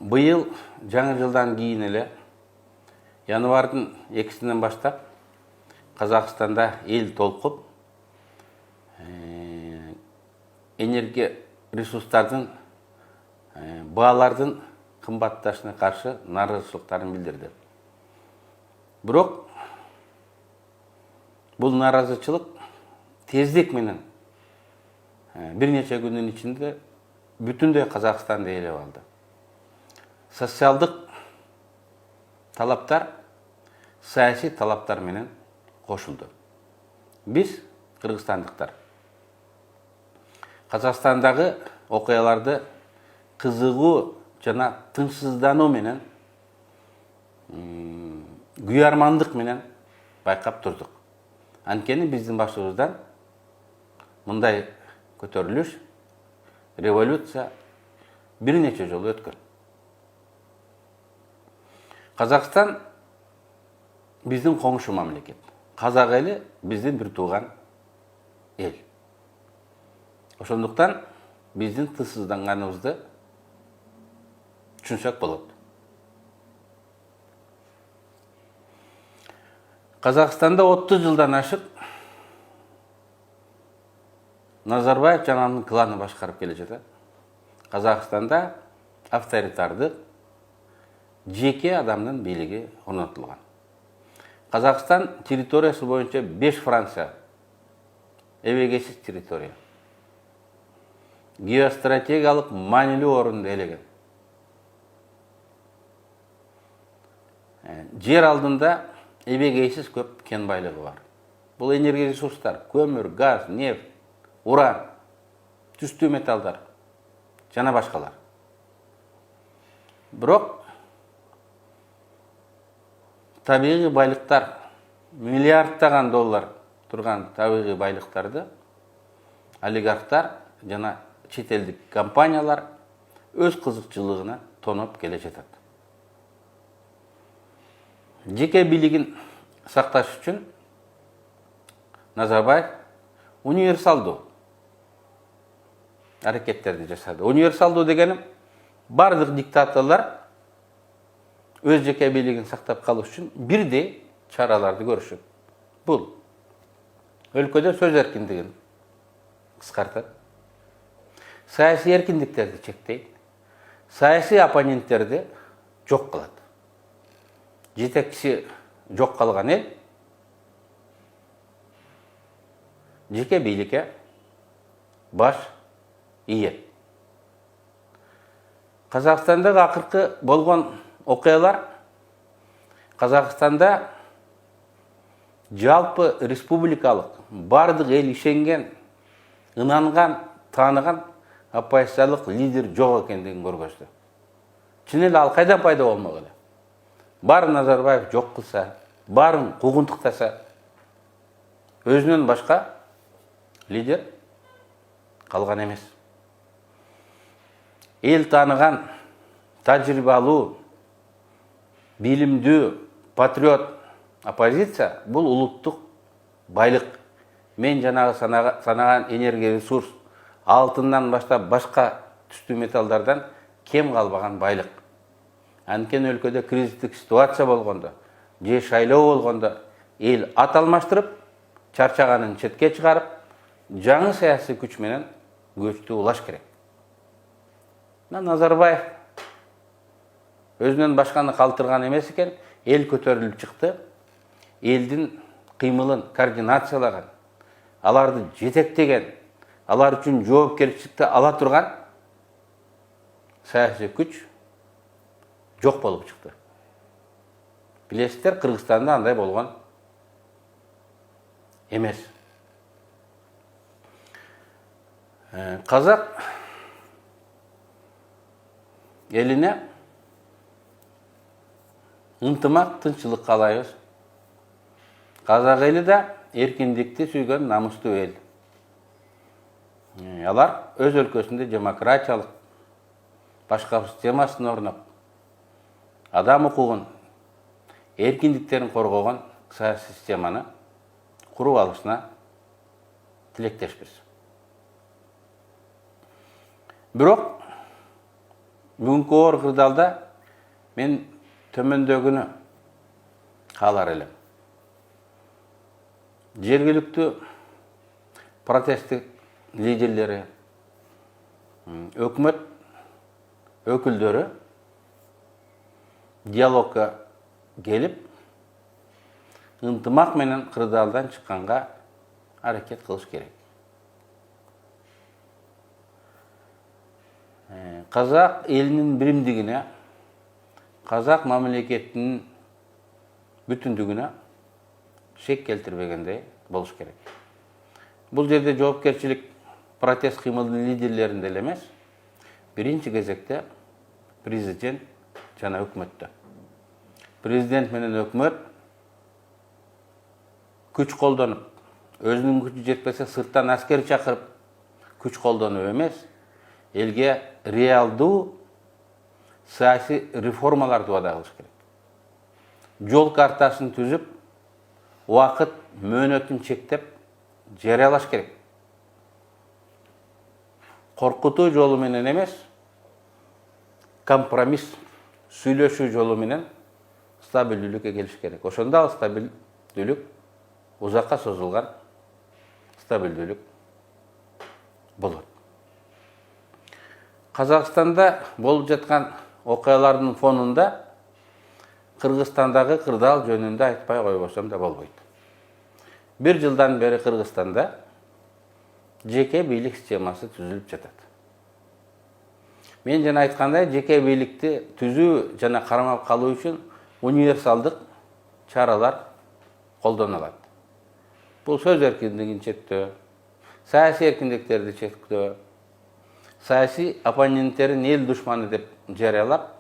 Быйыл жаңы жылдан кейін эле январдын 2-синен баштап Қазақстанда ел толкуп энергия ресурстардын баалардын кымбатташына каршы нааразычылыктарын билдирди. Бирок бул нааразычылык тездик менен бир нече күндүн ичинде бүтүндөй Казакстанды ээлеп алды. Социалдык талаптар саясий талаптар менен кошулду. Биз кыргызстандыктар Казакстандагы окуяларды кызыгуу жана тынчсыздануу менен күйармандык менен байкап турдук. Анткени биздин башыбыздан мындай көтөрүлүш, революция бир нече жолу өткөн. Казакстан биздин коңшу мамлекет. Казак эли биздин бир тууган эл. Ошондуктан биздин тынчсызданганыбызды түшүнсөк болот. Казакстанда 30 жылдан ашык Назарбаев жана анын кланы башкарып келе жатат. Казакстанда авторитардык жеке адамдын бийлиги орнотулган. Казакстан территориясы боюнча 5 Франция эбегейсиз территория. Геостратегиялык маанилүү орунду ээлеген. Жер алдында эбегейсиз көп кен байлыгы бар. Бул энергия ресурстар, көмүр, газ, нефть, уран, түстүү металлдар жана башкалар. Бирок табигый байлыктар, миллиарддаган доллар турган табигый байлыктарды олигархтар жана чет элдик компаниялар өз кызыкчылыгына тоноп келе жатат. Жеке бийлигин сакташ үчүн Назарбаев универсалдуу аракеттерди жасады. Универсалдуу дегеним бардык диктаторлор өз жеке бийлигин сактап калыш үчүн бирдей чараларды көрүшөт. Бул өлкөдө сөз эркиндигин кыскартат, саясий эркиндиктерди чектейт, саясий оппоненттерди жок кылат. Жетекчиси жок калган эл жеке бийликке баш ийет. Казакстандагы акыркы болгон окуялар Казакстанда жалпы республикалык бардык эл ишенген, ынанган, тааныган оппозициялык лидер жок экендигин көргөздү. Чын эле ал кайдан пайда болмок эле? Барын Назарбаев жок кылса, барын куугунтуктаса, өзүнөн башка лидер калган эмес. Эл тааныган, тажрыйбалуу, билимдүү, патриот оппозиция бул улуттук байлык. Мен жанагы санаган энергия ресурс, алтындан баштап башка түстүү металлдардан кем калбаган байлык. Анткени өлкөдө кризистик ситуация болгондо, же шайлоо болгондо эл ат алмаштырып, чарчаганын четке чыгарып, жаңы саясий күч менен көчтү улаш керек. Назарбаев өзүнөн башканы калтырган эмес экен, эл көтөрүлүп чыкты. Элдин кыймылын координациялаган, аларды жетектеген, алар үчүн жоопкерчиликти ала турган саясий күч жок болуп чыкты. Билесиздер, Кыргызстанда андай болгон эмес. Казак элине ынтымак, тынччылык каалайбыз. Казак эли да эркиндикти сүйгөн намустуу эл. Алар өз өлкөсүндө демократиялык башка системасын орноп, адам укугун, эркиндиктерин коргогон саясий системаны куруп алышына тилектешпиз. Бирок бүгүнкү оор кырдаалда мен төмөндөгүнү каалар элем. Жергиликтүү протесттик лидерлери, өкмөт өкүлдөрү диалогга келип, ынтымак менен кырдаалдан чыкканга аракет кылыш керек. Казак элинин биримдигине, казак мамлекетинин бүтүндүгүнө шек келтирбегендей болуш керек. Бул жерде жоопкерчилик протест кыймылдын лидерлеринде эле эмес, биринчи кезекте президент жана өкмөттө. Президент менен өкмөт күч колдонуп, өзүнүн күчү жетпесе сырттан аскер чакырып күч колдонуп эмес, элге реалдуу саясий реформаларды вада кылыш керек. Жол картасын түзүп, убакыт мөөнөтүн чектеп жарыялаш керек. Коркутуу жолу менен эмес, компромисс, сүйлөшүү жолу менен стабилдүүлүккө келиш керек. Ошондо ал стабилдүүлүк узакка созулган стабилдүүлүк болот. Казакстанда болуп жаткан окуялардын фонунда Кыргызстандагы кырдаал жөнүндө айтпай койбосом да болбойт. Бир жылдан бери Кыргызстанда жеке бийлик системасы түзүлүп жатат. Мен жана айткандай, жеке бийликти түзүү жана кармап калуу үчүн универсалдык чаралар колдонулат. Бул сөз эркиндигин чектөө, саясий эркиндиктерди чектөө, саясий оппоненттерин эл душманы деп жарыялап,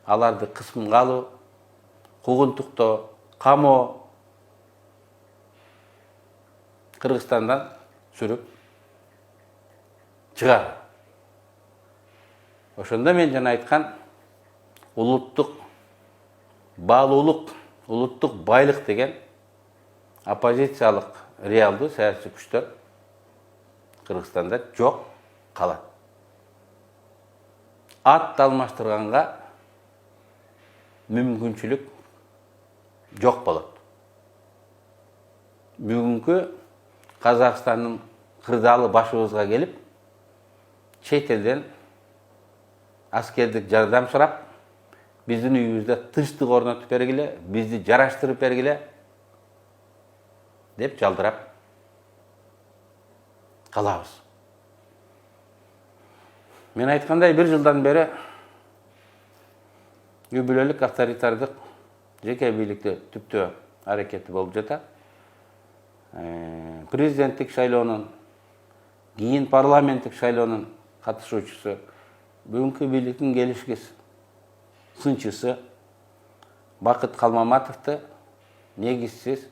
аларды кысымга алуу, куугунтуктоо, камоо Кыргызстандан сүрүп чыгар. Ошондо мен жана айткан улуттук баалуулук, улуттук байлык деген оппозициялык реалдуу саясий күчтөр Кыргызстанда жок калат. Ат алмаштырганга мүмкүнчүлүк жок болот. Бүгүнкү Казакстандын кырдаалы башыбызга келип, чет элден аскердик жардам сурап, биздин үйүбүздө тынчтык орнотуп бергиле, бизди жараштырып бергиле деп жалдырап калабыз. Мен айткандай, бир жылдан бери үй бүлөлүк авторитардык жеке бийликти түптөө аракети болуп жатат. Президенттик шайлоонун, кийин парламенттик шайлоонун катышуучусу, бүгүнкү бийликтин келишкис сынчысы Бакыт Калмаматовду негизсиз,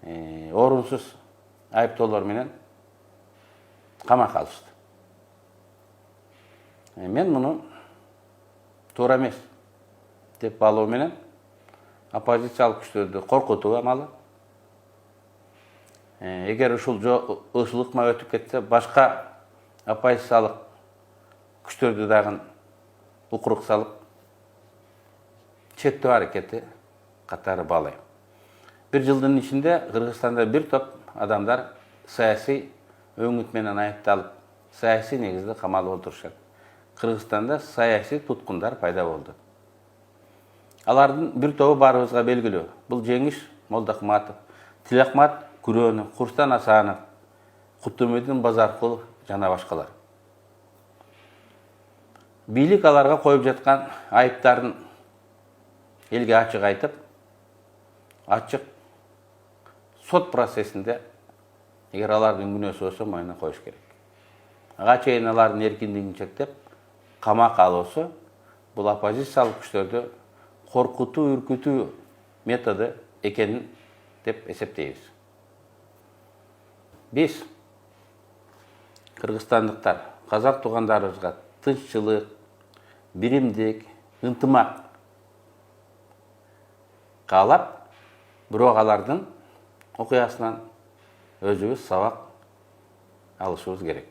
орунсуз айыптоолор менен камакка алышты. Мен муну туура эмес деп баалоо менен оппозициялык күчтөрдү коркутуу амалы. Эгер ушул ыкма өтүп кетсе, башка оппозициялык күчтөрдү дагы укурук салып, чектөө аракети катары баалайм. Бир жылдын ичинде Кыргызстанда бир топ адамдар саясий өңүт менен айыпталып, саясий негизде камалып отурушат. Кыргызстанда саясий туткундар пайда болду. Алардын бир тобу баарыбызга белгилүү. Бул Жеңиш Молдокматов, Тилакмат Күрөнов, Курстан Асанов, Кутумидин Базаркулов жана башкалар. Бийлик аларга коюп жаткан айыптарын элге ачык айтып, ачык сот процессинде эгер алардын күнөөсү болсо мойнуна коюш керек. Ага чейин алардын эркиндигин чектеп, камакка алуусу бул оппозициялык күчтөрдү коркутуу, үркүтүү методу экенин деп эсептейбиз. Биз кыргызстандыктар, казак туугандарыбызга тынччылык, биримдик, ынтымак каалап, бирок алардын окуясынан өзүбүз сабак алышыбыз керек.